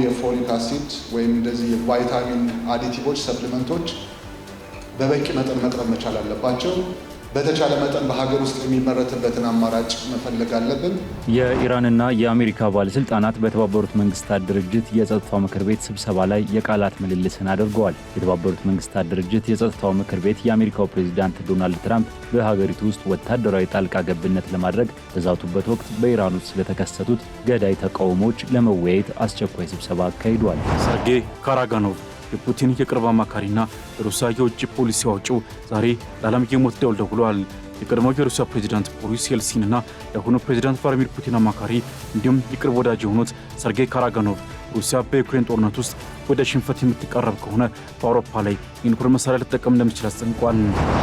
የፎሊክ አሲድ ወይም እንደዚህ የቫይታሚን አዲቲቮች ሰፕሊመንቶች በበቂ መጠን መቅረብ መቻል አለባቸው። በተቻለ መጠን በሀገር ውስጥ የሚመረትበትን አማራጭ መፈለግ አለብን። የኢራንና የአሜሪካ ባለስልጣናት በተባበሩት መንግስታት ድርጅት የጸጥታው ምክር ቤት ስብሰባ ላይ የቃላት ምልልስን አድርገዋል። የተባበሩት መንግስታት ድርጅት የጸጥታው ምክር ቤት የአሜሪካው ፕሬዝዳንት ዶናልድ ትራምፕ በሀገሪቱ ውስጥ ወታደራዊ ጣልቃ ገብነት ለማድረግ በዛቱበት ወቅት በኢራን ውስጥ ስለተከሰቱት ገዳይ ተቃውሞዎች ለመወያየት አስቸኳይ ስብሰባ አካሂዷል። ሰርጌይ ካራጋኖቭ የፑቲን የቅርብ አማካሪና የሩሲያ የውጭ ፖሊሲ አውጪው ዛሬ ለዓለም የሞት ደወል ደውለዋል። የቀድሞው የሩሲያ ፕሬዝዳንት ቦሪስ የልሲንና የአሁኑ ፕሬዝዳንት ቭላዲሚር ፑቲን አማካሪ እንዲሁም የቅርብ ወዳጅ የሆኑት ሰርጌይ ካራጋኖቭ ሩሲያ በዩክሬን ጦርነት ውስጥ ወደ ሽንፈት የምትቃረብ ከሆነ በአውሮፓ ላይ የኒውክሌር መሳሪያ ልትጠቀም እንደምትችል አስጠንቅቋል።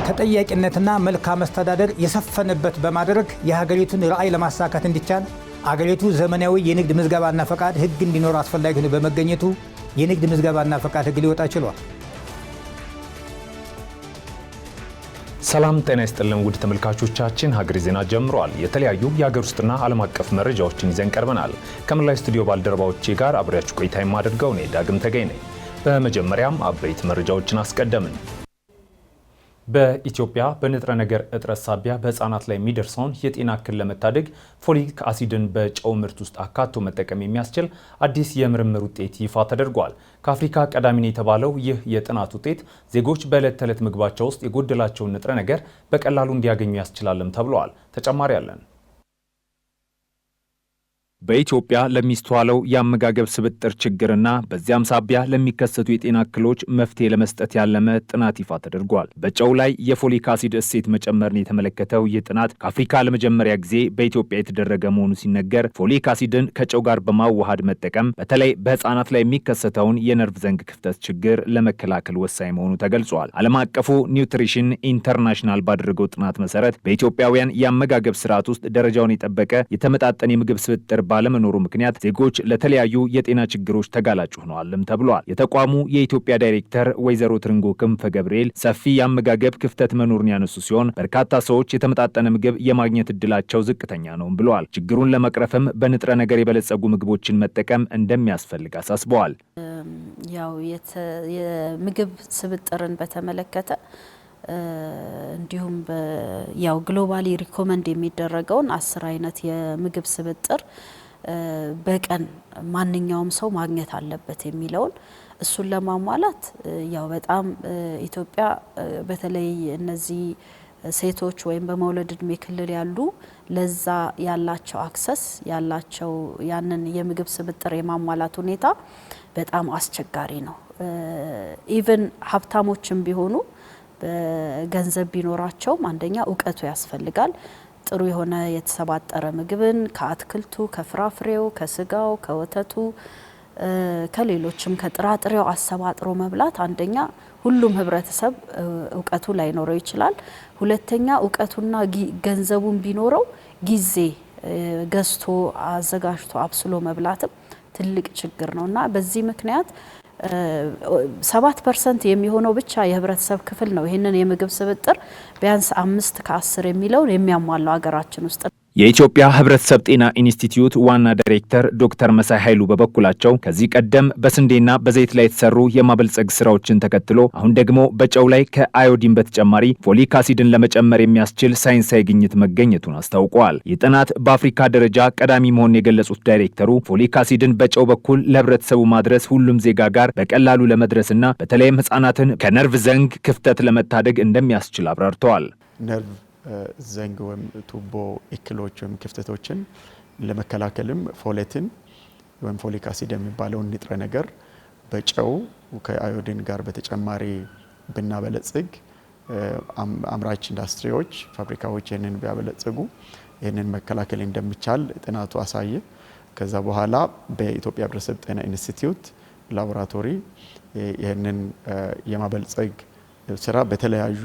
ተጠያቂነትና መልካም አስተዳደር የሰፈነበት በማድረግ የሀገሪቱን ራዕይ ለማሳካት እንዲቻል አገሪቱ ዘመናዊ የንግድ ምዝገባና ፈቃድ ሕግ እንዲኖር አስፈላጊ ሆኖ በመገኘቱ የንግድ ምዝገባና ፈቃድ ሕግ ሊወጣ ችሏል። ሰላም ጤና ይስጥልን ውድ ተመልካቾቻችን፣ ሀገሬ ዜና ጀምሯል። የተለያዩ የሀገር ውስጥና ዓለም አቀፍ መረጃዎችን ይዘን ቀርበናል። ከመላው ስቱዲዮ ባልደረባዎቼ ጋር አብሬያችሁ ቆይታ የማደርገው እኔ ዳግም ተገኝ ነኝ። በመጀመሪያም አበይት መረጃዎችን አስቀደምን። በኢትዮጵያ በንጥረ ነገር እጥረት ሳቢያ በህፃናት ላይ የሚደርሰውን የጤና እክል ለመታደግ ፎሊክ አሲድን በጨው ምርት ውስጥ አካቶ መጠቀም የሚያስችል አዲስ የምርምር ውጤት ይፋ ተደርጓል። ከአፍሪካ ቀዳሚ ነው የተባለው ይህ የጥናት ውጤት ዜጎች በዕለት ተዕለት ምግባቸው ውስጥ የጎደላቸውን ንጥረ ነገር በቀላሉ እንዲያገኙ ያስችላልም ተብለዋል። ተጨማሪ አለን። በኢትዮጵያ ለሚስተዋለው የአመጋገብ ስብጥር ችግርና በዚያም ሳቢያ ለሚከሰቱ የጤና እክሎች መፍትሄ ለመስጠት ያለመ ጥናት ይፋ ተደርጓል። በጨው ላይ የፎሊክ አሲድ እሴት መጨመርን የተመለከተው ይህ ጥናት ከአፍሪካ ለመጀመሪያ ጊዜ በኢትዮጵያ የተደረገ መሆኑ ሲነገር ፎሊክ አሲድን ከጨው ጋር በማዋሃድ መጠቀም በተለይ በህፃናት ላይ የሚከሰተውን የነርቭ ዘንግ ክፍተት ችግር ለመከላከል ወሳኝ መሆኑ ተገልጿል። ዓለም አቀፉ ኒውትሪሽን ኢንተርናሽናል ባደረገው ጥናት መሰረት በኢትዮጵያውያን የአመጋገብ ስርዓት ውስጥ ደረጃውን የጠበቀ የተመጣጠነ የምግብ ስብጥር ባለመኖሩ ምክንያት ዜጎች ለተለያዩ የጤና ችግሮች ተጋላጭ ሆነዋልም ተብሏል። የተቋሙ የኢትዮጵያ ዳይሬክተር ወይዘሮ ትርንጎ ክንፈ ገብርኤል ሰፊ የአመጋገብ ክፍተት መኖሩን ያነሱ ሲሆን በርካታ ሰዎች የተመጣጠነ ምግብ የማግኘት እድላቸው ዝቅተኛ ነው ብለዋል። ችግሩን ለመቅረፍም በንጥረ ነገር የበለጸጉ ምግቦችን መጠቀም እንደሚያስፈልግ አሳስበዋል። ያው የምግብ ስብጥርን በተመለከተ እንዲሁም ያው ግሎባሊ ሪኮመንድ የሚደረገውን 10 አይነት የምግብ ስብጥር በቀን ማንኛውም ሰው ማግኘት አለበት የሚለውን እሱን ለማሟላት ያው በጣም ኢትዮጵያ በተለይ እነዚህ ሴቶች ወይም በመውለድ እድሜ ክልል ያሉ ለዛ ያላቸው አክሰስ ያላቸው ያንን የምግብ ስብጥር የማሟላት ሁኔታ በጣም አስቸጋሪ ነው። ኢቭን ሀብታሞችም ቢሆኑ በገንዘብ ቢኖራቸውም አንደኛ እውቀቱ ያስፈልጋል። ጥሩ የሆነ የተሰባጠረ ምግብን ከአትክልቱ፣ ከፍራፍሬው፣ ከስጋው፣ ከወተቱ፣ ከሌሎችም ከጥራጥሬው አሰባጥሮ መብላት አንደኛ ሁሉም ህብረተሰብ እውቀቱ ላይኖረው ይችላል። ሁለተኛ እውቀቱና ገንዘቡን ቢኖረው ጊዜ ገዝቶ አዘጋጅቶ አብስሎ መብላትም ትልቅ ችግር ነውና በዚህ ምክንያት 7% የሚሆነው ብቻ የህብረተሰብ ክፍል ነው ይሄንን የምግብ ስብጥር ቢያንስ 5 ከ10 የሚለውን የሚያሟላው ሀገራችን ውስጥ። የኢትዮጵያ ህብረተሰብ ጤና ኢንስቲትዩት ዋና ዳይሬክተር ዶክተር መሳይ ኃይሉ በበኩላቸው ከዚህ ቀደም በስንዴና በዘይት ላይ የተሰሩ የማበልጸግ ስራዎችን ተከትሎ አሁን ደግሞ በጨው ላይ ከአዮዲን በተጨማሪ ፎሊክ አሲድን ለመጨመር የሚያስችል ሳይንሳዊ ግኝት መገኘቱን አስታውቀዋል። ይህ ጥናት በአፍሪካ ደረጃ ቀዳሚ መሆኑን የገለጹት ዳይሬክተሩ ፎሊክ አሲድን በጨው በኩል ለህብረተሰቡ ማድረስ ሁሉም ዜጋ ጋር በቀላሉ ለመድረስና በተለይም ህጻናትን ከነርቭ ዘንግ ክፍተት ለመታደግ እንደሚያስችል አብራርተዋል። ዘንግ ወይም ቱቦ እክሎች ወይም ክፍተቶችን ለመከላከልም ፎሌትን ወይም ፎሊክ አሲድ የሚባለውን ንጥረ ነገር በጨው ከአዮዲን ጋር በተጨማሪ ብናበለጽግ አምራች ኢንዱስትሪዎች፣ ፋብሪካዎች ይህንን ቢያበለጽጉ ይህንን መከላከል እንደሚቻል ጥናቱ አሳየ። ከዛ በኋላ በኢትዮጵያ ህብረተሰብ ጤና ኢንስቲትዩት ላቦራቶሪ ይህንን የማበልጸግ ስራ በተለያዩ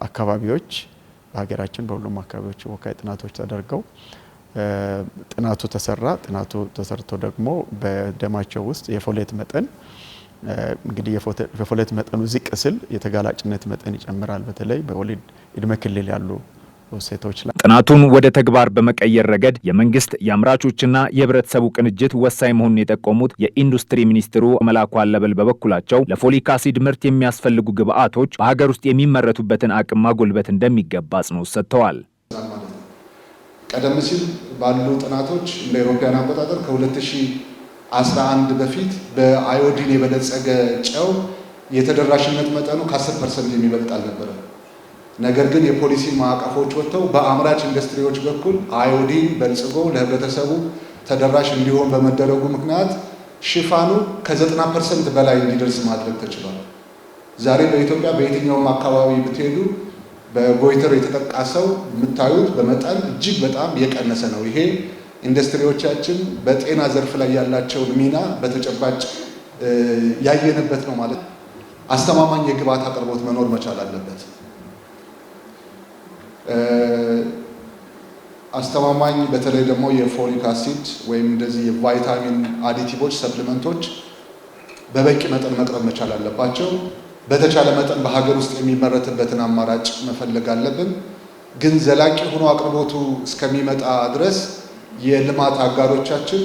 አካባቢዎች ሀገራችን በሁሉም አካባቢዎች ወካይ ጥናቶች ተደርገው ጥናቱ ተሰራ። ጥናቱ ተሰርቶ ደግሞ በደማቸው ውስጥ የፎሌት መጠን እንግዲህ የፎሌት መጠኑ ዝቅ ሲል የተጋላጭነት መጠን ይጨምራል። በተለይ በወሊድ እድሜ ክልል ያሉ ሴቶች ላይ። ጥናቱን ወደ ተግባር በመቀየር ረገድ የመንግስት የአምራቾችና የህብረተሰቡ ቅንጅት ወሳኝ መሆኑን የጠቆሙት የኢንዱስትሪ ሚኒስትሩ መላኩ አለበል በበኩላቸው ለፎሊክ አሲድ ምርት የሚያስፈልጉ ግብአቶች በሀገር ውስጥ የሚመረቱበትን አቅም ማጎልበት እንደሚገባ አጽንኦት ሰጥተዋል። ቀደም ሲል ባሉ ጥናቶች እንደ አውሮፓውያን አቆጣጠር ከ2011 በፊት በአዮዲን የበለጸገ ጨው የተደራሽነት መጠኑ ከ10% የሚበልጥ አልነበረ። ነገር ግን የፖሊሲ ማዕቀፎች ወጥተው በአምራች ኢንዱስትሪዎች በኩል አዮዲን በልጽጎ ለህብረተሰቡ ተደራሽ እንዲሆን በመደረጉ ምክንያት ሽፋኑ ከ90% በላይ እንዲደርስ ማድረግ ተችሏል። ዛሬ በኢትዮጵያ በየትኛውም አካባቢ ብትሄዱ በጎይተር የተጠቃ ሰው የምታዩት በመጠን እጅግ በጣም የቀነሰ ነው። ይሄ ኢንዱስትሪዎቻችን በጤና ዘርፍ ላይ ያላቸውን ሚና በተጨባጭ ያየንበት ነው ማለት። አስተማማኝ የግብዓት አቅርቦት መኖር መቻል አለበት። አስተማማኝ በተለይ ደግሞ የፎሊክ አሲድ ወይም እንደዚህ የቫይታሚን አዲቲቮች ሰፕሊመንቶች በበቂ መጠን መቅረብ መቻል አለባቸው። በተቻለ መጠን በሀገር ውስጥ የሚመረትበትን አማራጭ መፈለግ አለብን። ግን ዘላቂ ሆኖ አቅርቦቱ እስከሚመጣ ድረስ የልማት አጋሮቻችን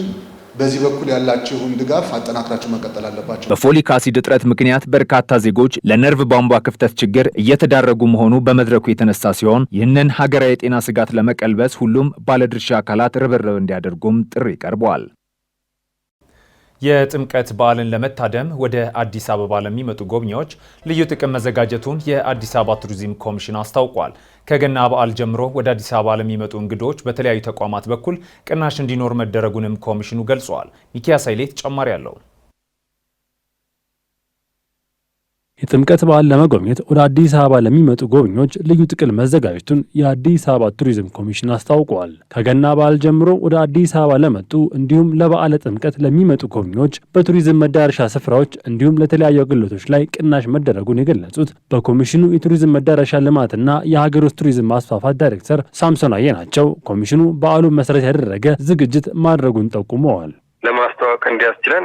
በዚህ በኩል ያላችሁን ድጋፍ አጠናክራችሁ መቀጠል አለባቸው። በፎሊክ አሲድ እጥረት ምክንያት በርካታ ዜጎች ለነርቭ ቧንቧ ክፍተት ችግር እየተዳረጉ መሆኑ በመድረኩ የተነሳ ሲሆን ይህንን ሀገራዊ የጤና ስጋት ለመቀልበስ ሁሉም ባለድርሻ አካላት ርብርብ እንዲያደርጉም ጥሪ ቀርበዋል። የጥምቀት በዓልን ለመታደም ወደ አዲስ አበባ ለሚመጡ ጎብኚዎች ልዩ ጥቅም መዘጋጀቱን የአዲስ አበባ ቱሪዝም ኮሚሽን አስታውቋል። ከገና በዓል ጀምሮ ወደ አዲስ አበባ ለሚመጡ እንግዶች በተለያዩ ተቋማት በኩል ቅናሽ እንዲኖር መደረጉንም ኮሚሽኑ ገልጿል። ሚኪያስ ኃይሌ ተጨማሪ አለው። የጥምቀት በዓል ለመጎብኘት ወደ አዲስ አበባ ለሚመጡ ጎብኚዎች ልዩ ጥቅል መዘጋጀቱን የአዲስ አበባ ቱሪዝም ኮሚሽን አስታውቋል። ከገና በዓል ጀምሮ ወደ አዲስ አበባ ለመጡ እንዲሁም ለበዓለ ጥምቀት ለሚመጡ ጎብኚዎች በቱሪዝም መዳረሻ ስፍራዎች እንዲሁም ለተለያዩ አገልግሎቶች ላይ ቅናሽ መደረጉን የገለጹት በኮሚሽኑ የቱሪዝም መዳረሻ ልማትና የሀገር ውስጥ ቱሪዝም ማስፋፋት ዳይሬክተር ሳምሶን አየ ናቸው። ኮሚሽኑ በዓሉን መሰረት ያደረገ ዝግጅት ማድረጉን ጠቁመዋል። ለማስተዋወቅ እንዲያስችለን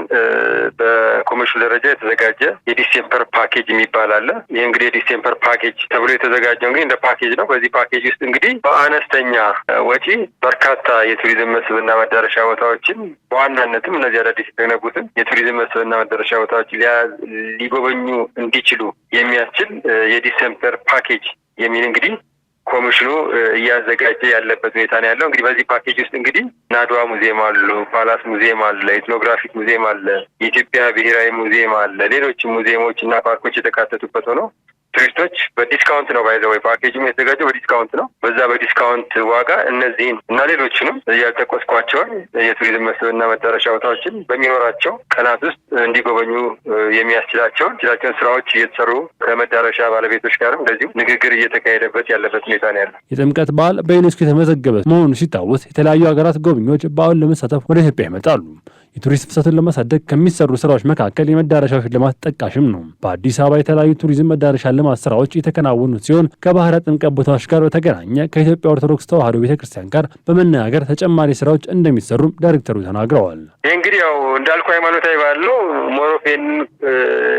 በኮሚሽኑ ደረጃ የተዘጋጀ የዲሴምበር ፓኬጅ የሚባል አለ። ይህ እንግዲህ የዲሴምበር ፓኬጅ ተብሎ የተዘጋጀው እንግዲህ እንደ ፓኬጅ ነው። በዚህ ፓኬጅ ውስጥ እንግዲህ በአነስተኛ ወጪ በርካታ የቱሪዝም መስህብና መዳረሻ ቦታዎችን በዋናነትም እነዚህ አዳዲስ የተገነቡትን የቱሪዝም መስህብና መዳረሻ ቦታዎች ሊጎበኙ እንዲችሉ የሚያስችል የዲሴምበር ፓኬጅ የሚል እንግዲህ ኮሚሽኑ እያዘጋጀ ያለበት ሁኔታ ነው ያለው። እንግዲህ በዚህ ፓኬጅ ውስጥ እንግዲህ ናድዋ ሙዚየም አሉ፣ ፓላስ ሙዚየም አለ፣ ኢትኖግራፊክ ሙዚየም አለ፣ የኢትዮጵያ ብሔራዊ ሙዚየም አለ፣ ሌሎችም ሙዚየሞች እና ፓርኮች የተካተቱበት ሆኖ ቱሪስቶች በዲስካውንት ነው ባይዘው ፓኬጁም የተዘጋጀው በዲስካውንት ነው። በዛ በዲስካውንት ዋጋ እነዚህን እና ሌሎችንም ያልጠቀስኳቸውን የቱሪዝም መስህብና መዳረሻ ቦታዎችን በሚኖራቸው ቀናት ውስጥ እንዲጎበኙ የሚያስችላቸውን ስራዎች እየተሰሩ ከመዳረሻ ባለቤቶች ጋርም እንደዚሁ ንግግር እየተካሄደበት ያለበት ሁኔታ ነው ያለው። የጥምቀት በዓል በዩኔስኮ የተመዘገበ መሆኑ ሲታወስ የተለያዩ ሀገራት ጎብኚዎች በዓሉን ለመሳተፍ ወደ ኢትዮጵያ ይመጣሉ። የቱሪስት ፍሰቱን ለማሳደግ ከሚሰሩ ስራዎች መካከል የመዳረሻዎች ልማት ጠቃሽም ነው። በአዲስ አበባ የተለያዩ ቱሪዝም መዳረሻ ልማት ስራዎች የተከናወኑ ሲሆን ከባህረ ጥምቀት ቦታዎች ጋር በተገናኘ ከኢትዮጵያ ኦርቶዶክስ ተዋሕዶ ቤተክርስቲያን ጋር በመነጋገር ተጨማሪ ስራዎች እንደሚሰሩም ዳይሬክተሩ ተናግረዋል። ይህ እንግዲህ ያው እንዳልኩ ሃይማኖታዊ በዓል ነው። ሞሮፌን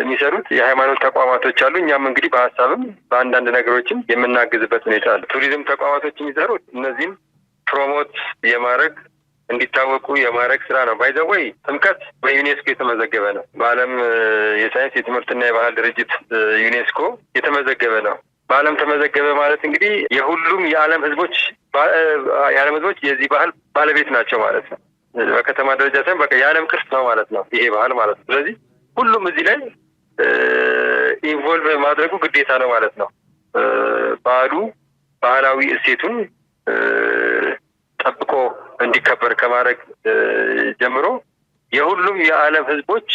የሚሰሩት የሃይማኖት ተቋማቶች አሉ። እኛም እንግዲህ በሀሳብም በአንዳንድ ነገሮችም የምናግዝበት ሁኔታ አለ። ቱሪዝም ተቋማቶች የሚሰሩት እነዚህም ፕሮሞት የማድረግ እንዲታወቁ የማድረግ ስራ ነው። ባይዘወይ ጥምቀት በዩኔስኮ የተመዘገበ ነው። በዓለም የሳይንስ የትምህርትና የባህል ድርጅት ዩኔስኮ የተመዘገበ ነው። በዓለም ተመዘገበ ማለት እንግዲህ የሁሉም የዓለም ህዝቦች የዚህ ባህል ባለቤት ናቸው ማለት ነው። በከተማ ደረጃ ሳይሆን በቃ የዓለም ቅርስ ነው ማለት ነው ይሄ ባህል ማለት ነው። ስለዚህ ሁሉም እዚህ ላይ ኢንቮልቭ ማድረጉ ግዴታ ነው ማለት ነው። ባህሉ ባህላዊ እሴቱን ጠብቆ እንዲከበር ከማድረግ ጀምሮ የሁሉም የዓለም ህዝቦች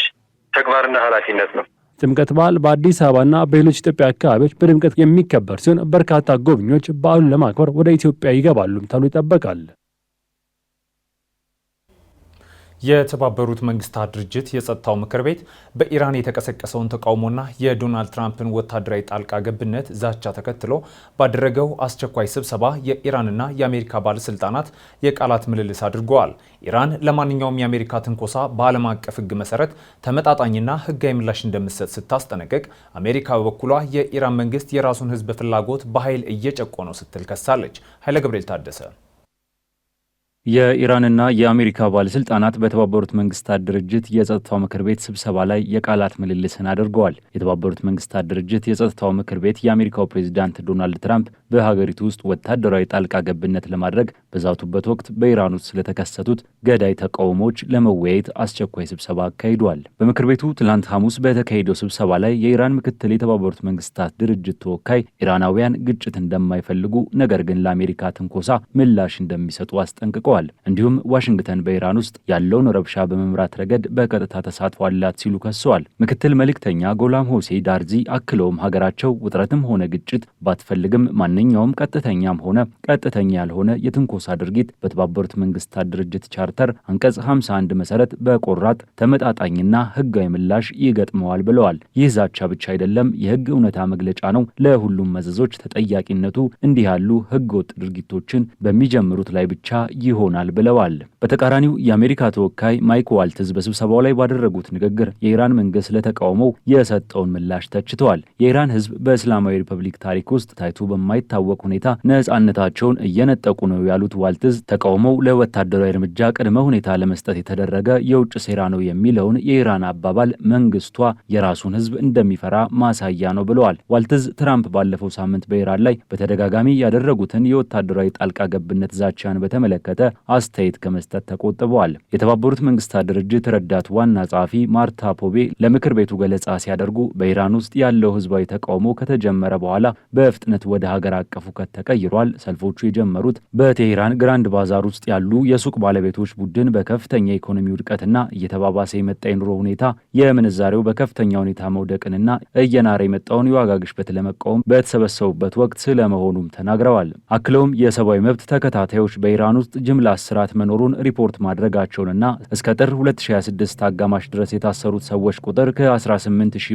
ተግባርና ኃላፊነት ነው። ጥምቀት በዓል በአዲስ አበባና በሌሎች ኢትዮጵያ አካባቢዎች በድምቀት የሚከበር ሲሆን በርካታ ጎብኚዎች በዓሉን ለማክበር ወደ ኢትዮጵያ ይገባሉም ተብሎ ይጠበቃል። የተባበሩት መንግስታት ድርጅት የጸጥታው ምክር ቤት በኢራን የተቀሰቀሰውን ተቃውሞና የዶናልድ ትራምፕን ወታደራዊ ጣልቃ ገብነት ዛቻ ተከትሎ ባደረገው አስቸኳይ ስብሰባ የኢራንና የአሜሪካ ባለስልጣናት የቃላት ምልልስ አድርገዋል። ኢራን ለማንኛውም የአሜሪካ ትንኮሳ በዓለም አቀፍ ሕግ መሰረት ተመጣጣኝና ሕጋዊ ምላሽ እንደምትሰጥ ስታስጠነቅቅ፣ አሜሪካ በበኩሏ የኢራን መንግስት የራሱን ሕዝብ ፍላጎት በኃይል እየጨቆነው ስትል ከሳለች። ኃይለ ገብርኤል ታደሰ። የኢራንና የአሜሪካ ባለስልጣናት በተባበሩት መንግስታት ድርጅት የጸጥታው ምክር ቤት ስብሰባ ላይ የቃላት ምልልስን አድርገዋል። የተባበሩት መንግስታት ድርጅት የጸጥታው ምክር ቤት የአሜሪካው ፕሬዚዳንት ዶናልድ ትራምፕ በሀገሪቱ ውስጥ ወታደራዊ ጣልቃ ገብነት ለማድረግ በዛቱበት ወቅት በኢራን ውስጥ ስለተከሰቱት ገዳይ ተቃውሞዎች ለመወያየት አስቸኳይ ስብሰባ አካሂዷል። በምክር ቤቱ ትላንት ሐሙስ በተካሄደው ስብሰባ ላይ የኢራን ምክትል የተባበሩት መንግስታት ድርጅት ተወካይ ኢራናውያን ግጭት እንደማይፈልጉ፣ ነገር ግን ለአሜሪካ ትንኮሳ ምላሽ እንደሚሰጡ አስጠንቅቀዋል። እንዲሁም ዋሽንግተን በኢራን ውስጥ ያለውን ረብሻ በመምራት ረገድ በቀጥታ ተሳትፎ አላት ሲሉ ከሰዋል። ምክትል መልእክተኛ ጎላም ሆሴ ዳርዚ አክለውም ሀገራቸው ውጥረትም ሆነ ግጭት ባትፈልግም ማንኛውም ቀጥተኛም ሆነ ቀጥተኛ ያልሆነ የትንኮሳ ድርጊት በተባበሩት መንግስታት ድርጅት ቻርተር አንቀጽ 51 መሰረት በቆራጥ ተመጣጣኝና ህጋዊ ምላሽ ይገጥመዋል ብለዋል። ይህ ዛቻ ብቻ አይደለም፣ የህግ እውነታ መግለጫ ነው። ለሁሉም መዘዞች ተጠያቂነቱ እንዲህ ያሉ ህገወጥ ድርጊቶችን በሚጀምሩት ላይ ብቻ ይሆናል ብለዋል። በተቃራኒው የአሜሪካ ተወካይ ማይክ ዋልትዝ በስብሰባው ላይ ባደረጉት ንግግር የኢራን መንግስት ለተቃውሞው የሰጠውን ምላሽ ተችተዋል። የኢራን ህዝብ በእስላማዊ ሪፐብሊክ ታሪክ ውስጥ ታይቶ በማይታወቅ ሁኔታ ነጻነታቸውን እየነጠቁ ነው ያሉት ዋልትዝ ተቃውሞው ለወታደራዊ እርምጃ ቅድመ ሁኔታ ለመስጠት የተደረገ የውጭ ሴራ ነው የሚለውን የኢራን አባባል መንግስቷ የራሱን ህዝብ እንደሚፈራ ማሳያ ነው ብለዋል። ዋልትዝ ትራምፕ ባለፈው ሳምንት በኢራን ላይ በተደጋጋሚ ያደረጉትን የወታደራዊ ጣልቃ ገብነት ዛቻን በተመለከተ አስተያየት ከመስጠት ተቆጥበዋል። የተባበሩት መንግስታት ድርጅት ረዳት ዋና ጸሐፊ ማርታ ፖቤ ለምክር ቤቱ ገለጻ ሲያደርጉ በኢራን ውስጥ ያለው ህዝባዊ ተቃውሞ ከተጀመረ በኋላ በፍጥነት ወደ ሀገር አቀፍ ሁከት ተቀይሯል። ሰልፎቹ የጀመሩት በቴሄራን ግራንድ ባዛር ውስጥ ያሉ የሱቅ ባለቤቶች ቡድን በከፍተኛ የኢኮኖሚ ውድቀትና እየተባባሰ የመጣ የኑሮ ሁኔታ፣ የምንዛሬው በከፍተኛ ሁኔታ መውደቅንና እየናረ የመጣውን የዋጋ ግሽበት ለመቃወም በተሰበሰቡበት ወቅት ስለመሆኑም ተናግረዋል። አክለውም የሰብአዊ መብት ተከታታዮች በኢራን ውስጥ ጅምላ እስራት መኖሩን ሪፖርት ማድረጋቸውንና እስከ ጥር 2026 አጋማሽ ድረስ የታሰሩት ሰዎች ቁጥር ከ18000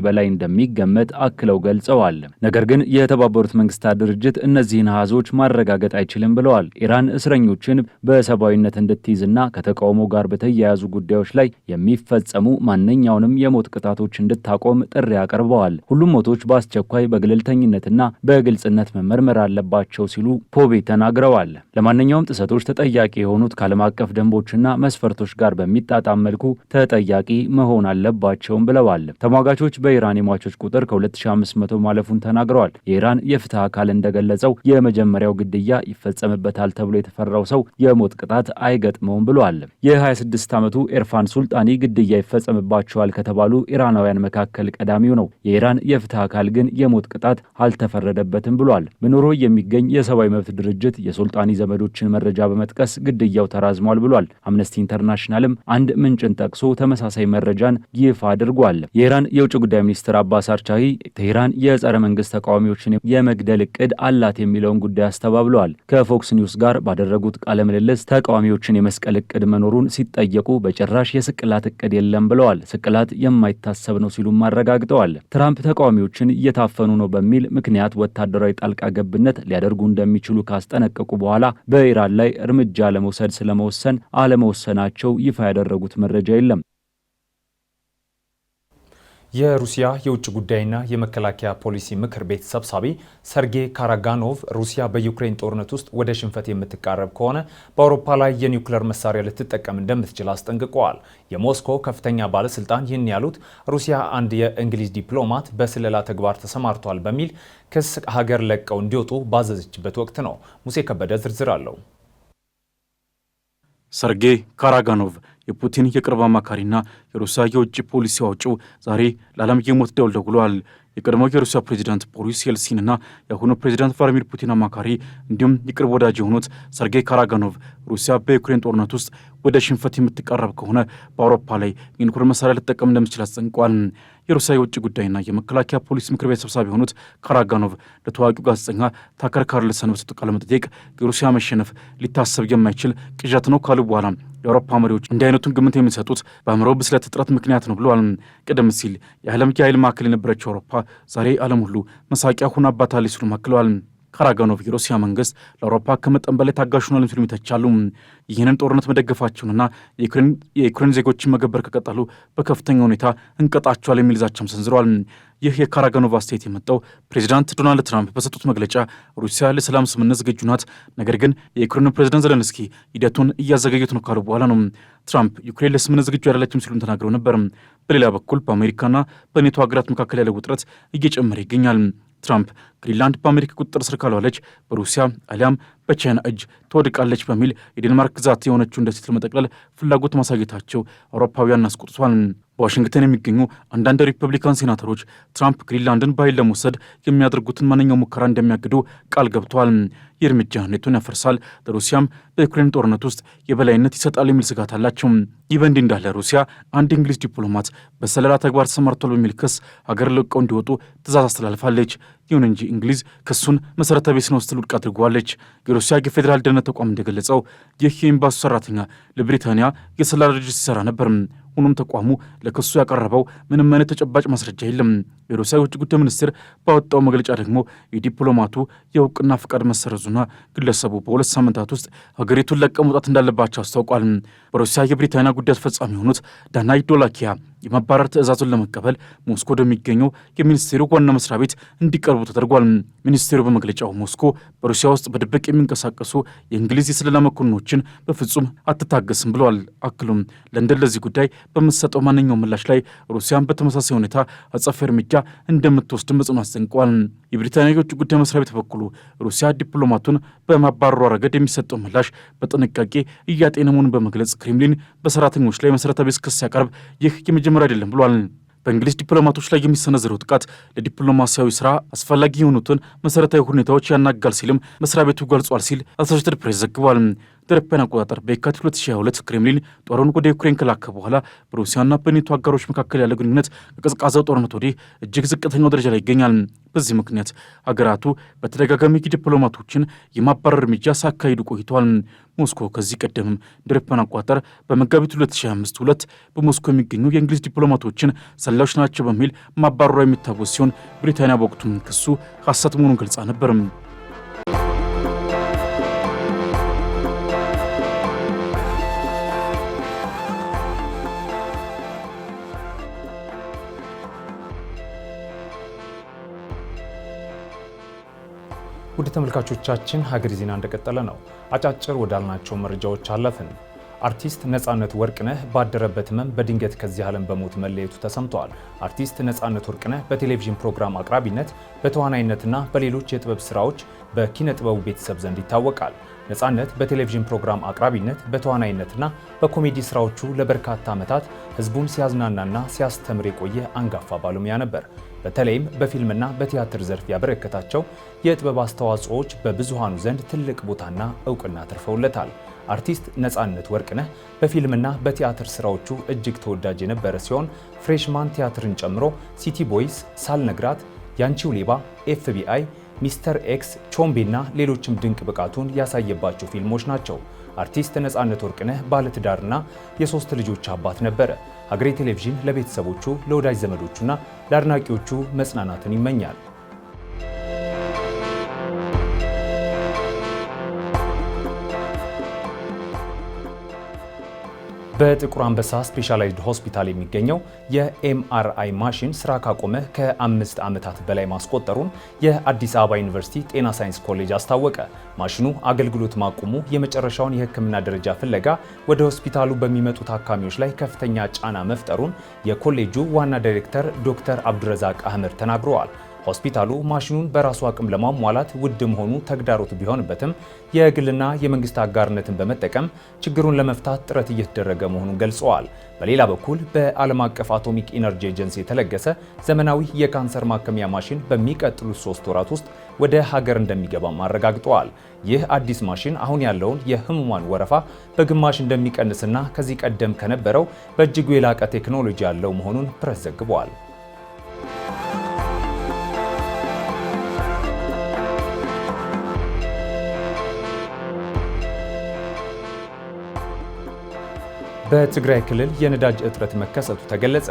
በላይ እንደሚገመት አክለው ገልጸዋል። ነገር ግን የተባበሩት መንግስታት ድርጅት እነዚህን አሃዞች ማረጋገጥ አይችልም ብለዋል። ኢራን እስረኞችን በሰብአዊነት እንድትይዝና ከተቃውሞ ጋር በተያያዙ ጉዳዮች ላይ የሚፈጸሙ ማንኛውንም የሞት ቅጣቶች እንድታቆም ጥሪ አቅርበዋል። ሁሉም ሞቶች በአስቸኳይ በገለልተኝነትና በግልጽነት መመርመር አለባቸው ሲሉ ፖቤ ተናግረዋል። ለማንኛውም ጥሰቶች ተጠያቂ የሆኑት ከዓለም አቀፍ ደንቦችና መስፈርቶች ጋር በሚጣጣም መልኩ ተጠያቂ መሆን አለባቸውም ብለዋል። ተሟጋቾች በኢራን የሟቾች ቁጥር ከ2500 ማለፉን ተናግረዋል። የኢራን የፍትህ አካል እንደገለጸው የመጀመሪያው ግድያ ይፈጸምበታል ተብሎ የተፈራው ሰው የሞት ቅጣት አይገጥመውም ብለዋል። የ26 ዓመቱ ኤርፋን ሱልጣኒ ግድያ ይፈጸምባቸዋል ከተባሉ ኢራናውያን መካከል ቀዳሚው ነው። የኢራን የፍትህ አካል ግን የሞት ቅጣት አልተፈረደበትም ብሏል። በኖርዌይ የሚገኝ የሰብአዊ መብት ድርጅት የሱልጣኒ ዘመዶችን መረጃ በመጥቀስ ግድያው ተራዝሟል ብሏል። አምነስቲ ኢንተርናሽናልም አንድ ምንጭን ጠቅሶ ተመሳሳይ መረጃን ይፋ አድርጓል። የኢራን የውጭ ጉዳይ ሚኒስትር አባስ አርቻሂ ቴሄራን የጸረ መንግስት ተቃዋሚዎችን የመግደል እቅድ አላት የሚለውን ጉዳይ አስተባብለዋል። ከፎክስ ኒውስ ጋር ባደረጉት ቃለ ምልልስ ተቃዋሚዎችን የመስቀል እቅድ መኖሩን ሲጠየቁ በጭራሽ የስቅላት እቅድ የለም ብለዋል። ስቅላት የማይታሰብ ነው ሲሉም አረጋግጠዋል። ትራምፕ ተቃዋሚዎችን እየታፈኑ ነው በሚል ምክንያት ወታደራዊ ጣልቃ ገብነት ሊያደርጉ እንደሚችሉ ካስጠነቀቁ በኋላ በኢራን ላይ እርምጃ ለመውሰድ ስለመወሰን አለመወሰናቸው ይፋ ያደረጉት መረጃ የለም። የሩሲያ የውጭ ጉዳይና የመከላከያ ፖሊሲ ምክር ቤት ሰብሳቢ ሰርጌይ ካራጋኖቭ ሩሲያ በዩክሬን ጦርነት ውስጥ ወደ ሽንፈት የምትቃረብ ከሆነ በአውሮፓ ላይ የኒውክሌር መሳሪያ ልትጠቀም እንደምትችል አስጠንቅቀዋል። የሞስኮ ከፍተኛ ባለስልጣን ይህን ያሉት ሩሲያ አንድ የእንግሊዝ ዲፕሎማት በስለላ ተግባር ተሰማርቷል በሚል ክስ ሀገር ለቀው እንዲወጡ ባዘዘችበት ወቅት ነው። ሙሴ ከበደ ዝርዝር አለው። ሰርጌይ ካራጋኖቭ የፑቲን የቅርብ አማካሪና የሩሲያ የውጭ ፖሊሲ አውጪው ዛሬ ለዓለም የሞት ደወል ደውለዋል። የቀድሞው የሩሲያ ፕሬዚዳንት ቦሪስ የልሲንና የአሁኑ ፕሬዚዳንት ቭላዲሚር ፑቲን አማካሪ እንዲሁም የቅርብ ወዳጅ የሆኑት ሰርጌይ ካራጋኖቭ ሩሲያ በዩክሬን ጦርነት ውስጥ ወደ ሽንፈት የምትቃረብ ከሆነ በአውሮፓ ላይ የኒውክሌር መሳሪያ ልትጠቀም እንደምትችል አስጠንቅቋል። የሩሲያ የውጭ ጉዳይና የመከላከያ ፖሊሲ ምክር ቤት ሰብሳቢ የሆኑት ካራጋኖቭ ለታዋቂው ጋዜጠኛ ታከር ካርልሰን በሰጡት ቃለ መጠይቅ የሩሲያ መሸነፍ ሊታሰብ የማይችል ቅዠት ነው ካሉ በኋላ የአውሮፓ መሪዎች እንዲህ አይነቱን ግምት የሚሰጡት በአእምሮ ብስለት እጥረት ምክንያት ነው ብለዋል። ቀደም ሲል የዓለም የኃይል ማዕከል የነበረችው አውሮፓ ዛሬ ዓለም ሁሉ መሳቂያ ሆናባታለች ሲሉ አክለዋል። ካራጋኖቭ የሩሲያ መንግስት ለአውሮፓ ከመጠን በላይ ታጋሽ ሆኗል ሲሉ ይተቻሉ። ይህንን ጦርነት መደገፋቸውንና የዩክሬን ዜጎችን መገበር ከቀጠሉ በከፍተኛ ሁኔታ እንቀጣቸዋል የሚል ዛቻም ሰንዝረዋል። ይህ የካራጋኖቭ አስተያየት የመጣው ፕሬዚዳንት ዶናልድ ትራምፕ በሰጡት መግለጫ ሩሲያ ለሰላም ስምምነት ዝግጁ ናት፣ ነገር ግን የዩክሬኑ ፕሬዚዳንት ዘለንስኪ ሂደቱን እያዘገዩት ነው ካሉ በኋላ ነው። ትራምፕ ዩክሬን ለስምምነት ዝግጁ አይደለችም ሲሉም ተናግረው ነበር። በሌላ በኩል በአሜሪካና በኔቶ ሀገራት መካከል ያለው ውጥረት እየጨመረ ይገኛል። ትራምፕ ግሪንላንድ በአሜሪካ ቁጥጥር ስር ካልዋለች በሩሲያ አሊያም በቻይና እጅ ትወድቃለች በሚል የዴንማርክ ግዛት የሆነችውን ደሴት ለመጠቅለል ፍላጎት ማሳየታቸው አውሮፓውያን አስቆጥቷል። በዋሽንግተን የሚገኙ አንዳንድ ሪፐብሊካን ሴናተሮች ትራምፕ ግሪንላንድን በኃይል ለመውሰድ የሚያደርጉትን ማንኛውም ሙከራ እንደሚያግዱ ቃል ገብተዋል። ይህ እርምጃ ኔቶን ያፈርሳል፣ ለሩሲያም በዩክሬን ጦርነት ውስጥ የበላይነት ይሰጣል የሚል ስጋት አላቸው። ይህ በእንዲህ እንዳለ ሩሲያ አንድ እንግሊዝ ዲፕሎማት በሰለላ ተግባር ተሰማርቷል በሚል ክስ ሀገር ለቀው እንዲወጡ ትዕዛዝ አስተላልፋለች። ይሁን እንጂ እንግሊዝ ክሱን መሰረተ ቢስ ነው ስትል ውድቅ አድርገዋለች። የሩሲያ የፌዴራል ደህንነት ተቋም እንደገለጸው ይህ የኤምባሲ ሰራተኛ ለብሪታንያ የሰላላ ድርጅት ሲሰራ ነበር። ሆኖም ተቋሙ ለክሱ ያቀረበው ምንም አይነት ተጨባጭ ማስረጃ የለም። የሩሲያ የውጭ ጉዳይ ሚኒስቴር ባወጣው መግለጫ ደግሞ የዲፕሎማቱ የእውቅና ፍቃድ መሰረዙና ግለሰቡ በ2 ሳምንታት ውስጥ ሀገሪቱን ለቀው መውጣት እንዳለባቸው አስታውቋል። በሩሲያ የብሪታንያ ጉዳይ አስፈጻሚ የሆኑት ዳናይ ዶላኪያ የማባረር ትዕዛዙን ለመቀበል ሞስኮ ወደሚገኘው የሚኒስቴሩ ዋና መስሪያ ቤት እንዲቀርቡ ተደርጓል። ሚኒስቴሩ በመግለጫው ሞስኮ በሩሲያ ውስጥ በድብቅ የሚንቀሳቀሱ የእንግሊዝ የስለላ መኮንኖችን በፍጹም አትታገስም ብለዋል። አክሉም ለንደን ለዚህ ጉዳይ በምትሰጠው ማንኛውም ምላሽ ላይ ሩሲያን በተመሳሳይ ሁኔታ አጸፋዊ እርምጃ እንደምትወስድ በጽኑ አስጠንቅቋል። የብሪታንያ የውጭ ጉዳይ መስሪያ ቤት በኩሉ ሩሲያ ዲፕሎማቱን በማባረሯ ረገድ የሚሰጠው ምላሽ በጥንቃቄ እያጤነ መሆኑን በመግለጽ ክሬምሊን በሰራተኞች ላይ መሰረተ ቢስ ክስ ሲያቀርብ ይህ የመጀመሪያ አይደለም ብሏል። በእንግሊዝ ዲፕሎማቶች ላይ የሚሰነዘረው ጥቃት ለዲፕሎማሲያዊ ስራ አስፈላጊ የሆኑትን መሰረታዊ ሁኔታዎች ያናጋል ሲልም መስሪያ ቤቱ ገልጿል ሲል አሶሼትድ ፕሬስ ዘግቧል። በአውሮፓውያን አቆጣጠር በየካቲት 2022 ክሬምሊን ጦሩን ወደ ዩክሬን ከላከ በኋላ በሩሲያና በኔቶ አጋሮች መካከል ያለ ግንኙነት ከቀዝቃዛው ጦርነት ወዲህ እጅግ ዝቅተኛው ደረጃ ላይ ይገኛል። በዚህ ምክንያት ሀገራቱ በተደጋጋሚ ዲፕሎማቶችን የማባረር እርምጃ ሲያካሂዱ ቆይተዋል። ሞስኮ ከዚህ ቀደምም እንደ አውሮፓውያን አቆጣጠር በመጋቢት 2025 በሞስኮ የሚገኙ የእንግሊዝ ዲፕሎማቶችን ሰላዮች ናቸው በሚል ማባረሯ የሚታወስ ሲሆን ብሪታንያ በወቅቱም ክሱ ሐሰት መሆኑን ገልጻ ነበር። ውድ ተመልካቾቻችን ሀገር ዜና እንደቀጠለ ነው። አጫጭር ወዳልናቸው መረጃዎች አለፍን። አርቲስት ነጻነት ወርቅነህ ባደረበት ህመም በድንገት ከዚህ ዓለም በሞት መለየቱ ተሰምቷል። አርቲስት ነጻነት ወርቅነህ በቴሌቪዥን ፕሮግራም አቅራቢነት፣ በተዋናይነትና በሌሎች የጥበብ ስራዎች በኪነ ጥበቡ ቤተሰብ ዘንድ ይታወቃል። ነጻነት በቴሌቪዥን ፕሮግራም አቅራቢነት፣ በተዋናይነትና በኮሜዲ ስራዎቹ ለበርካታ ዓመታት ህዝቡን ሲያዝናናና ሲያስተምር የቆየ አንጋፋ ባለሙያ ነበር። በተለይም በፊልምና በቲያትር ዘርፍ ያበረከታቸው የጥበብ አስተዋጽኦዎች በብዙሃኑ ዘንድ ትልቅ ቦታና እውቅና አትርፈውለታል። አርቲስት ነጻነት ወርቅነህ በፊልምና በቲያትር ስራዎቹ እጅግ ተወዳጅ የነበረ ሲሆን ፍሬሽማን ቲያትርን ጨምሮ ሲቲ ቦይስ፣ ሳልነግራት፣ ያንቺው ሌባ፣ ኤፍቢአይ፣ ሚስተር ኤክስ፣ ቾምቤና ሌሎችም ድንቅ ብቃቱን ያሳየባቸው ፊልሞች ናቸው። አርቲስት ነጻነት ወርቅነህ ባለትዳርና የ3 ልጆች አባት ነበረ። ሀገሬ ቴሌቪዥን ለቤተሰቦቹ ለወዳጅ ዘመዶቹና ለአድናቂዎቹ መጽናናትን ይመኛል። በጥቁር አንበሳ ስፔሻላይዝድ ሆስፒታል የሚገኘው የኤምአርአይ ማሽን ስራ ካቆመ ከ5 ዓመታት በላይ ማስቆጠሩን የአዲስ አበባ ዩኒቨርሲቲ ጤና ሳይንስ ኮሌጅ አስታወቀ። ማሽኑ አገልግሎት ማቆሙ የመጨረሻውን የሕክምና ደረጃ ፍለጋ ወደ ሆስፒታሉ በሚመጡ ታካሚዎች ላይ ከፍተኛ ጫና መፍጠሩን የኮሌጁ ዋና ዳይሬክተር ዶክተር አብዱረዛቅ አህመድ ተናግረዋል። ሆስፒታሉ ማሽኑን በራሱ አቅም ለማሟላት ውድ መሆኑ ተግዳሮት ቢሆንበትም የግልና የመንግስት አጋርነትን በመጠቀም ችግሩን ለመፍታት ጥረት እየተደረገ መሆኑን ገልጸዋል። በሌላ በኩል በዓለም አቀፍ አቶሚክ ኢነርጂ ኤጀንሲ የተለገሰ ዘመናዊ የካንሰር ማከሚያ ማሽን በሚቀጥሉት 3 ወራት ውስጥ ወደ ሀገር እንደሚገባም አረጋግጠዋል። ይህ አዲስ ማሽን አሁን ያለውን የህሙማን ወረፋ በግማሽ እንደሚቀንስና ከዚህ ቀደም ከነበረው በእጅጉ የላቀ ቴክኖሎጂ ያለው መሆኑን ፕሬስ ዘግቧል። በትግራይ ክልል የነዳጅ እጥረት መከሰቱ ተገለጸ።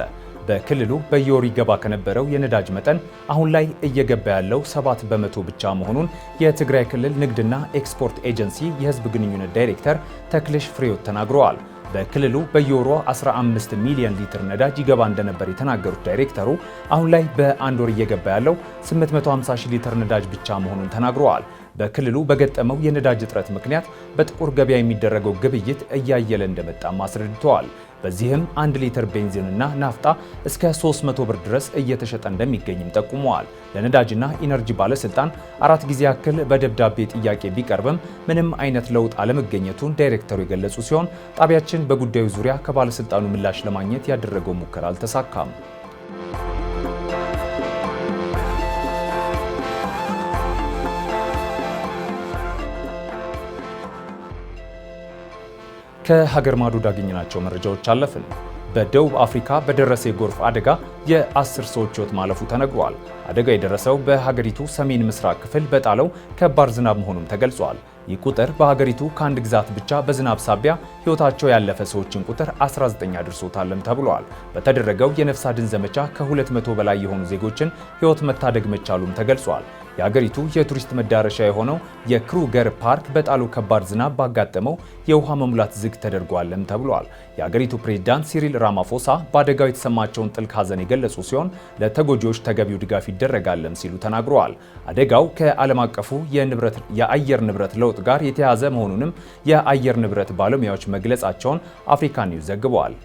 በክልሉ በየወሩ ይገባ ከነበረው የነዳጅ መጠን አሁን ላይ እየገባ ያለው 7 በመቶ ብቻ መሆኑን የትግራይ ክልል ንግድና ኤክስፖርት ኤጀንሲ የህዝብ ግንኙነት ዳይሬክተር ተክልሽ ፍሬዎት ተናግረዋል። በክልሉ በየወሩ 15 ሚሊዮን ሊትር ነዳጅ ይገባ እንደነበር የተናገሩት ዳይሬክተሩ አሁን ላይ በአንድ ወር እየገባ ያለው 850 ሺህ ሊትር ነዳጅ ብቻ መሆኑን ተናግረዋል። በክልሉ በገጠመው የነዳጅ እጥረት ምክንያት በጥቁር ገበያ የሚደረገው ግብይት እያየለ እንደመጣም አስረድተዋል። በዚህም 1 ሊትር ቤንዚንና ናፍጣ እስከ 300 ብር ድረስ እየተሸጠ እንደሚገኝም ጠቁመዋል። ለነዳጅና ኢነርጂ ባለስልጣን 4 ጊዜ ያክል በደብዳቤ ጥያቄ ቢቀርብም ምንም አይነት ለውጥ አለመገኘቱን ዳይሬክተሩ የገለጹ ሲሆን ጣቢያችን በጉዳዩ ዙሪያ ከባለስልጣኑ ምላሽ ለማግኘት ያደረገው ሙከራ አልተሳካም። ከሀገር ማዶ ያገኘናቸው መረጃዎች አለፍን። በደቡብ አፍሪካ በደረሰ የጎርፍ አደጋ የ10 ሰዎች ሕይወት ማለፉ ተነግሯል። አደጋ የደረሰው በሀገሪቱ ሰሜን ምስራቅ ክፍል በጣለው ከባድ ዝናብ መሆኑን ተገልጿል። ይህ ቁጥር በሀገሪቱ ከአንድ ግዛት ብቻ በዝናብ ሳቢያ ሕይወታቸው ያለፈ ሰዎችን ቁጥር 19 አድርሶታልም ተብሏል። በተደረገው የነፍስ አድን ዘመቻ ከ200 በላይ የሆኑ ዜጎችን ሕይወት መታደግ መቻሉም ተገልጿል። የሀገሪቱ የቱሪስት መዳረሻ የሆነው የክሩገር ፓርክ በጣለው ከባድ ዝናብ ባጋጠመው የውሃ መሙላት ዝግ ተደርጓልም ተብሏል። የሀገሪቱ ፕሬዝዳንት ሲሪል ራማፎሳ በአደጋው የተሰማቸውን ጥልቅ ሐዘን የገለጹ ሲሆን ለተጎጂዎች ተገቢው ድጋፍ ይደረጋልም ሲሉ ተናግረዋል። አደጋው ከዓለም አቀፉ የአየር ንብረት ለውጥ ጋር የተያያዘ መሆኑንም የአየር ንብረት ባለሙያዎች መግለጻቸውን አፍሪካ ኒውስ ዘግበዋል።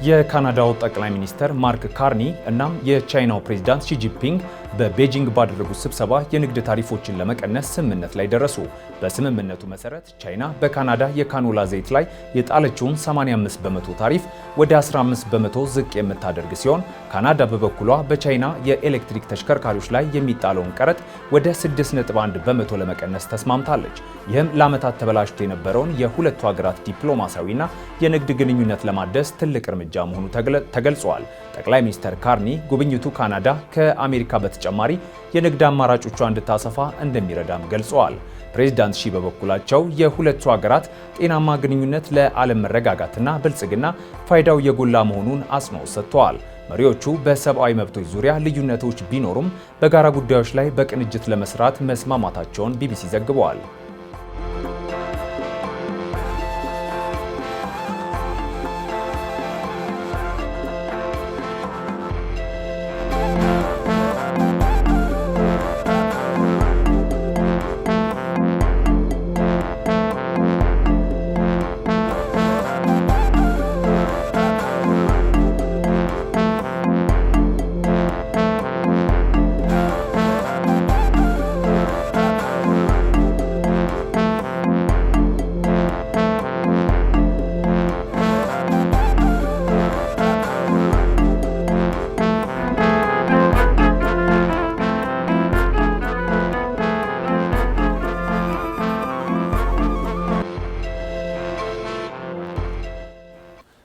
የካናዳው ጠቅላይ ሚኒስትር ማርክ ካርኒ እናም የቻይናው ፕሬዝዳንት ሺ ጂንፒንግ በቤጂንግ ባደረጉት ስብሰባ የንግድ ታሪፎችን ለመቀነስ ስምምነት ላይ ደረሱ። በስምምነቱ መሰረት ቻይና በካናዳ የካኖላ ዘይት ላይ የጣለችውን 85 በመቶ ታሪፍ ወደ 15 በመቶ ዝቅ የምታደርግ ሲሆን ካናዳ በበኩሏ በቻይና የኤሌክትሪክ ተሽከርካሪዎች ላይ የሚጣለውን ቀረጥ ወደ 6.1 በመቶ ለመቀነስ ተስማምታለች። ይህም ለዓመታት ተበላሽቶ የነበረውን የሁለቱ ሀገራት ዲፕሎማሲያዊና የንግድ ግንኙነት ለማደስ ትልቅ እርምጃ መሆኑ ተገልጿል። ጠቅላይ ሚኒስትር ካርኒ ጉብኝቱ ካናዳ ከአሜሪካ በተጨማሪ የንግድ አማራጮቿ እንድታሰፋ እንደሚረዳም ገልጸዋል። ፕሬዝዳንት ሺ በበኩላቸው የሁለቱ ሀገራት ጤናማ ግንኙነት ለዓለም መረጋጋትና ብልጽግና ፋይዳው የጎላ መሆኑን አጽንኦት ሰጥተዋል። መሪዎቹ በሰብአዊ መብቶች ዙሪያ ልዩነቶች ቢኖሩም በጋራ ጉዳዮች ላይ በቅንጅት ለመስራት መስማማታቸውን ቢቢሲ ዘግበዋል።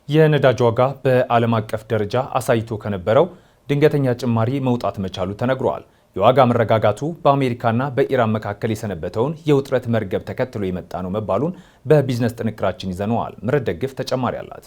የነዳጅ ዋጋ በዓለም አቀፍ ደረጃ አሳይቶ ከነበረው ድንገተኛ ጭማሪ መውጣት መቻሉ ተነግሯል። የዋጋ መረጋጋቱ በአሜሪካና በኢራን መካከል የሰነበተውን የውጥረት መርገብ ተከትሎ የመጣ ነው መባሉን በቢዝነስ ጥንቅራችን ይዘነዋል። ምረት ደግፍ ተጨማሪ አላት።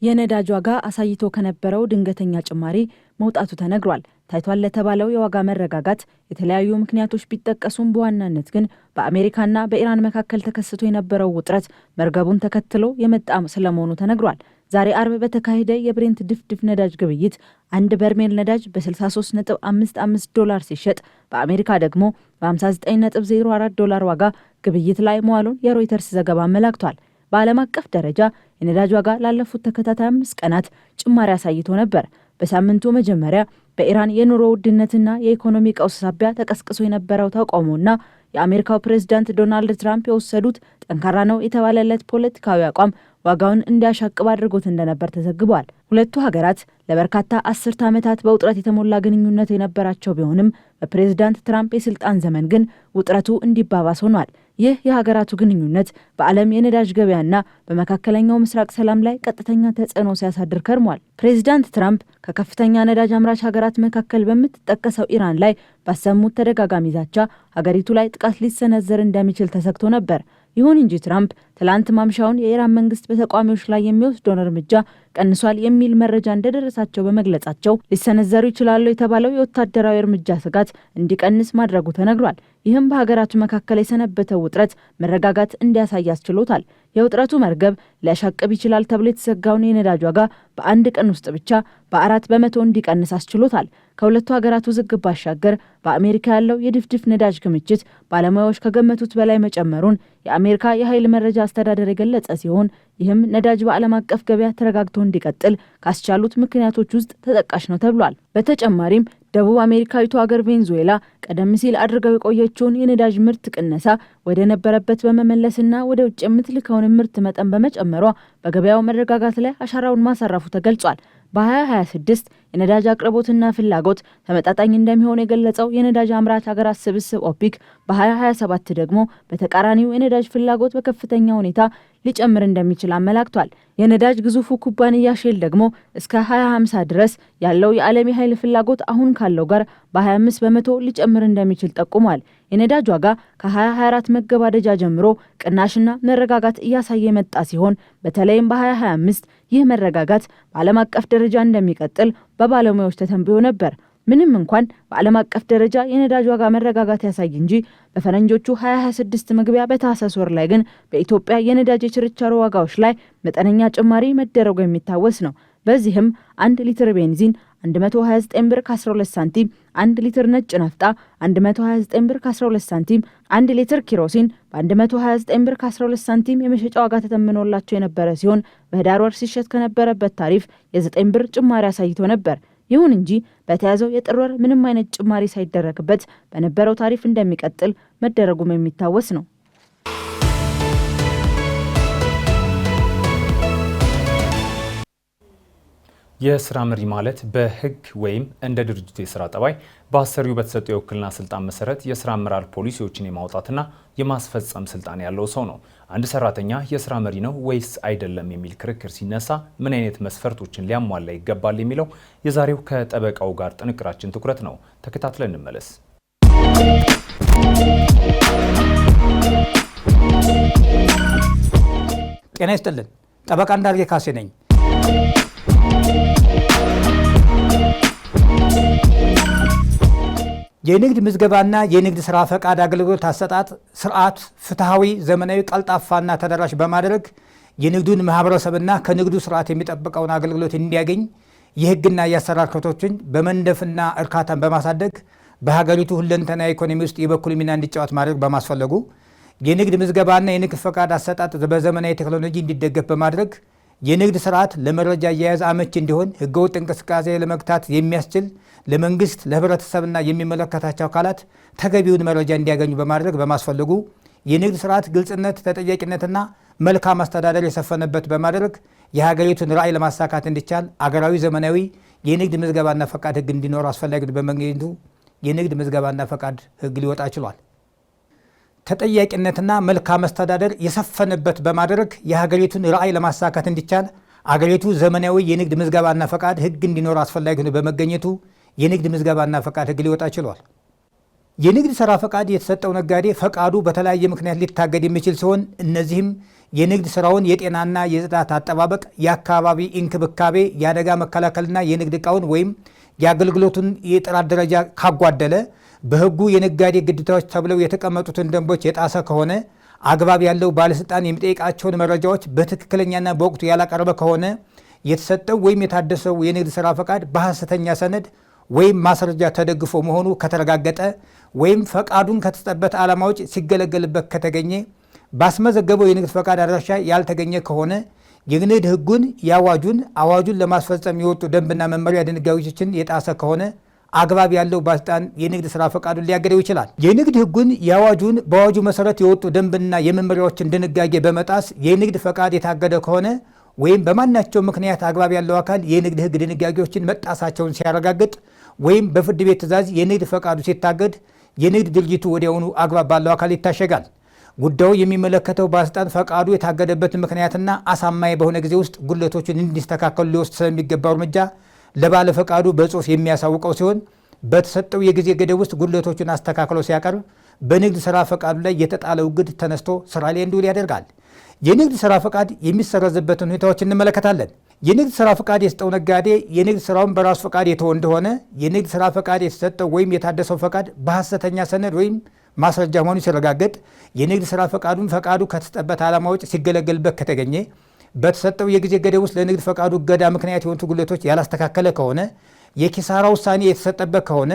የነዳጅ ዋጋ አሳይቶ ከነበረው ድንገተኛ ጭማሪ መውጣቱ ተነግሯል። ታይቷል ለተባለው የዋጋ መረጋጋት የተለያዩ ምክንያቶች ቢጠቀሱም በዋናነት ግን በአሜሪካና በኢራን መካከል ተከስቶ የነበረው ውጥረት መርገቡን ተከትሎ የመጣ ስለመሆኑ ተነግሯል። ዛሬ አርብ በተካሄደ የብሬንት ድፍድፍ ነዳጅ ግብይት አንድ በርሜል ነዳጅ በ63.55 ዶላር ሲሸጥ በአሜሪካ ደግሞ በ59.04 ዶላር ዋጋ ግብይት ላይ መዋሉን የሮይተርስ ዘገባ አመላክቷል። በዓለም አቀፍ ደረጃ የነዳጅ ዋጋ ላለፉት ተከታታይ 5 ቀናት ጭማሪ አሳይቶ ነበር። በሳምንቱ መጀመሪያ በኢራን የኑሮ ውድነትና የኢኮኖሚ ቀውስ ሳቢያ ተቀስቅሶ የነበረው ተቃውሞና የአሜሪካው ፕሬዝዳንት ዶናልድ ትራምፕ የወሰዱት ጠንካራ ነው የተባለለት ፖለቲካዊ አቋም ዋጋውን እንዲያሻቅብ አድርጎት እንደነበር ተዘግቧል። ሁለቱ ሀገራት ለበርካታ 10 ዓመታት በውጥረት የተሞላ ግንኙነት የነበራቸው ቢሆንም በፕሬዝዳንት ትራምፕ የስልጣን ዘመን ግን ውጥረቱ እንዲባባስ ሆኗል። ይህ የሀገራቱ ግንኙነት በዓለም የነዳጅ ገበያና በመካከለኛው ምስራቅ ሰላም ላይ ቀጥተኛ ተጽዕኖ ሲያሳድር ከርሟል። ፕሬዚዳንት ትራምፕ ከከፍተኛ ነዳጅ አምራች ሀገራት መካከል በምትጠቀሰው ኢራን ላይ ባሰሙት ተደጋጋሚ ዛቻ ሀገሪቱ ላይ ጥቃት ሊሰነዘር እንደሚችል ተሰግቶ ነበር። ይሁን እንጂ ትራምፕ ትላንት ማምሻውን የኢራን መንግስት በተቃዋሚዎች ላይ የሚወስደውን እርምጃ ቀንሷል የሚል መረጃ እንደደረሳቸው በመግለጻቸው ሊሰነዘሩ ይችላሉ የተባለው የወታደራዊ እርምጃ ስጋት እንዲቀንስ ማድረጉ ተነግሯል። ይህም በሀገራቱ መካከል የሰነበተው ውጥረት መረጋጋት እንዲያሳይ አስችሎታል። የውጥረቱ መርገብ ሊያሻቅብ ይችላል ተብሎ የተሰጋውን የነዳጅ ዋጋ በአንድ ቀን ውስጥ ብቻ በ4 በመቶ እንዲቀንስ አስችሎታል። ከሁለቱ ሀገራት ውዝግብ ባሻገር በአሜሪካ ያለው የድፍድፍ ነዳጅ ክምችት ባለሙያዎች ከገመቱት በላይ መጨመሩን የአሜሪካ የኃይል መረጃ አስተዳደር የገለጸ ሲሆን ይህም ነዳጅ በዓለም አቀፍ ገበያ ተረጋግቶ እንዲቀጥል ካስቻሉት ምክንያቶች ውስጥ ተጠቃሽ ነው ተብሏል። በተጨማሪም ደቡብ አሜሪካዊቱ ሀገር ቬንዙዌላ ቀደም ሲል አድርገው የቆየችውን የነዳጅ ምርት ቅነሳ ወደ ነበረበት በመመለስና ወደ ውጭ የምትልከውን ምርት መጠን በመጨመሯ በገበያው መረጋጋት ላይ አሻራውን ማሳረፉ ተገልጿል። በ2026 የነዳጅ አቅርቦትና ፍላጎት ተመጣጣኝ እንደሚሆን የገለጸው የነዳጅ አምራች ሀገራት ስብስብ ኦፒክ በ2027 ደግሞ በተቃራኒው የነዳጅ ፍላጎት በከፍተኛ ሁኔታ ሊጨምር እንደሚችል አመላክቷል። የነዳጅ ግዙፉ ኩባንያ ሼል ደግሞ እስከ 2050 ድረስ ያለው የዓለም የኃይል ፍላጎት አሁን ካለው ጋር በ25 በመቶ ሊጨምር እንደሚችል ጠቁሟል። የነዳጅ ዋጋ ከ2024 መገባደጃ ጀምሮ ቅናሽና መረጋጋት እያሳየ የመጣ ሲሆን በተለይም በ2025 ይህ መረጋጋት በዓለም አቀፍ ደረጃ እንደሚቀጥል በባለሙያዎች ተተንብዮ ነበር። ምንም እንኳን በዓለም አቀፍ ደረጃ የነዳጅ ዋጋ መረጋጋት ያሳይ እንጂ በፈረንጆቹ 2026 መግቢያ በታህሳስ ወር ላይ ግን በኢትዮጵያ የነዳጅ የችርቻሮ ዋጋዎች ላይ መጠነኛ ጭማሪ መደረጉ የሚታወስ ነው። በዚህም 1 ሊትር ቤንዚን 129 ብር ከ12 ሳንቲም፣ 1 ሊትር ነጭ ናፍጣ 129 ብር ከ12 ሳንቲም፣ 1 ሊትር ኪሮሲን በ129 ብር ከ12 ሳንቲም የመሸጫ ዋጋ ተተምኖላቸው የነበረ ሲሆን በህዳር ወር ሲሸጥ ከነበረበት ታሪፍ የ9 ብር ጭማሪ አሳይቶ ነበር። ይሁን እንጂ በተያዘው የጥር ወር ምንም አይነት ጭማሪ ሳይደረግበት በነበረው ታሪፍ እንደሚቀጥል መደረጉም የሚታወስ ነው። የስራ መሪ ማለት በህግ ወይም እንደ ድርጅቱ የስራ ጠባይ በአሰሪው በተሰጠው የውክልና ስልጣን መሰረት የስራ አመራር ፖሊሲዎችን የማውጣትና የማስፈጸም ስልጣን ያለው ሰው ነው። አንድ ሰራተኛ የስራ መሪ ነው ወይስ አይደለም የሚል ክርክር ሲነሳ ምን አይነት መስፈርቶችን ሊያሟላ ይገባል የሚለው የዛሬው ከጠበቃው ጋር ጥንቅራችን ትኩረት ነው። ተከታትለን እንመለስ። ጤና ይስጥልን። ጠበቃ እንዳርጌ ካሴ ነኝ። የንግድ ምዝገባና የንግድ ስራ ፈቃድ አገልግሎት አሰጣጥ ስርዓት ፍትሐዊ፣ ዘመናዊ፣ ቀልጣፋና ተደራሽ በማድረግ የንግዱን ማህበረሰብና ከንግዱ ስርዓት የሚጠብቀውን አገልግሎት እንዲያገኝ የህግና የአሰራር ክፍተቶችን በመንደፍና እርካታን በማሳደግ በሀገሪቱ ሁለንተና ኢኮኖሚ ውስጥ የበኩል ሚና እንዲጫወት ማድረግ በማስፈለጉ የንግድ ምዝገባና የንግድ ፈቃድ አሰጣጥ በዘመናዊ ቴክኖሎጂ እንዲደገፍ በማድረግ የንግድ ስርዓት ለመረጃ አያያዝ አመቺ እንዲሆን ህገወጥ እንቅስቃሴ ለመግታት የሚያስችል ለመንግስት ለህብረተሰብና የሚመለከታቸው አካላት ተገቢውን መረጃ እንዲያገኙ በማድረግ በማስፈለጉ የንግድ ስርዓት ግልጽነት፣ ተጠያቂነትና መልካም አስተዳደር የሰፈነበት በማድረግ የሀገሪቱን ራዕይ ለማሳካት እንዲቻል አገራዊ ዘመናዊ የንግድ ምዝገባና ፈቃድ ህግ እንዲኖር አስፈላጊ በመገኘቱ የንግድ ምዝገባና ፈቃድ ህግ ሊወጣ ችሏል። ተጠያቂነትና መልካም አስተዳደር የሰፈነበት በማድረግ የሀገሪቱን ራዕይ ለማሳካት እንዲቻል አገሪቱ ዘመናዊ የንግድ ምዝገባና ፈቃድ ህግ እንዲኖር አስፈላጊ በመገኘቱ የንግድ ምዝገባና ፈቃድ ህግ ሊወጣ ችሏል። የንግድ ስራ ፈቃድ የተሰጠው ነጋዴ ፈቃዱ በተለያየ ምክንያት ሊታገድ የሚችል ሲሆን እነዚህም የንግድ ስራውን የጤናና የጽዳት አጠባበቅ፣ የአካባቢ እንክብካቤ፣ የአደጋ መከላከልና የንግድ ዕቃውን ወይም የአገልግሎቱን የጥራት ደረጃ ካጓደለ፣ በህጉ የነጋዴ ግዴታዎች ተብለው የተቀመጡትን ደንቦች የጣሰ ከሆነ፣ አግባብ ያለው ባለስልጣን የሚጠይቃቸውን መረጃዎች በትክክለኛና በወቅቱ ያላቀረበ ከሆነ፣ የተሰጠው ወይም የታደሰው የንግድ ስራ ፈቃድ በሐሰተኛ ሰነድ ወይም ማስረጃ ተደግፎ መሆኑ ከተረጋገጠ፣ ወይም ፈቃዱን ከተሰጠበት ዓላማዎች ሲገለገልበት ከተገኘ፣ ባስመዘገበው የንግድ ፈቃድ አድራሻ ያልተገኘ ከሆነ፣ የንግድ ህጉን አዋጁን ለማስፈጸም የወጡ ደንብና መመሪያ ድንጋጌዎችን የጣሰ ከሆነ አግባብ ያለው ባለስልጣን የንግድ ስራ ፈቃዱን ሊያገደው ይችላል። የንግድ ህጉን በአዋጁ መሰረት የወጡ ደንብና የመመሪያዎችን ድንጋጌ በመጣስ የንግድ ፈቃድ የታገደ ከሆነ ወይም በማናቸው ምክንያት አግባብ ያለው አካል የንግድ ህግ ድንጋጌዎችን መጣሳቸውን ሲያረጋግጥ ወይም በፍርድ ቤት ትዕዛዝ የንግድ ፈቃዱ ሲታገድ የንግድ ድርጅቱ ወዲያውኑ አግባብ ባለው አካል ይታሸጋል። ጉዳዩ የሚመለከተው ባለስልጣን ፈቃዱ የታገደበትን ምክንያትና አሳማኝ በሆነ ጊዜ ውስጥ ጉድለቶችን እንዲስተካከሉ ሊወስድ ስለሚገባው እርምጃ ለባለ ፈቃዱ በጽሁፍ የሚያሳውቀው ሲሆን በተሰጠው የጊዜ ገደብ ውስጥ ጉድለቶችን አስተካክሎ ሲያቀርብ በንግድ ስራ ፈቃዱ ላይ የተጣለው እግድ ተነስቶ ስራ ላይ እንዲውል ያደርጋል። የንግድ ስራ ፈቃድ የሚሰረዝበትን ሁኔታዎች እንመለከታለን። የንግድ ስራ ፈቃድ የሰጠው ነጋዴ የንግድ ስራውን በራሱ ፈቃድ የተወ እንደሆነ የንግድ ስራ ፈቃድ የተሰጠው ወይም የታደሰው ፈቃድ በሐሰተኛ ሰነድ ወይም ማስረጃ መሆኑ ሲረጋገጥ የንግድ ስራ ፈቃዱ ከተሰጠበት ዓላማ ውጭ ሲገለገልበት ከተገኘ በተሰጠው የጊዜ ገደብ ውስጥ ለንግድ ፈቃዱ እገዳ ምክንያት የሆኑ ጉድለቶች ያላስተካከለ ከሆነ የኪሳራ ውሳኔ የተሰጠበት ከሆነ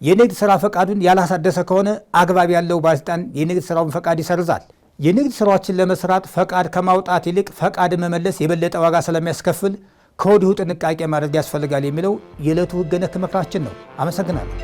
የንግድ ስራ ፈቃዱን ያላሳደሰ ከሆነ አግባብ ያለው ባለስልጣን የንግድ ስራውን ፈቃድ ይሰርዛል። የንግድ ስራዎችን ለመስራት ፈቃድ ከማውጣት ይልቅ ፈቃድ መመለስ የበለጠ ዋጋ ስለሚያስከፍል ከወዲሁ ጥንቃቄ ማድረግ ያስፈልጋል የሚለው የዕለቱ ሕገ ነክ ምክራችን ነው። አመሰግናለሁ።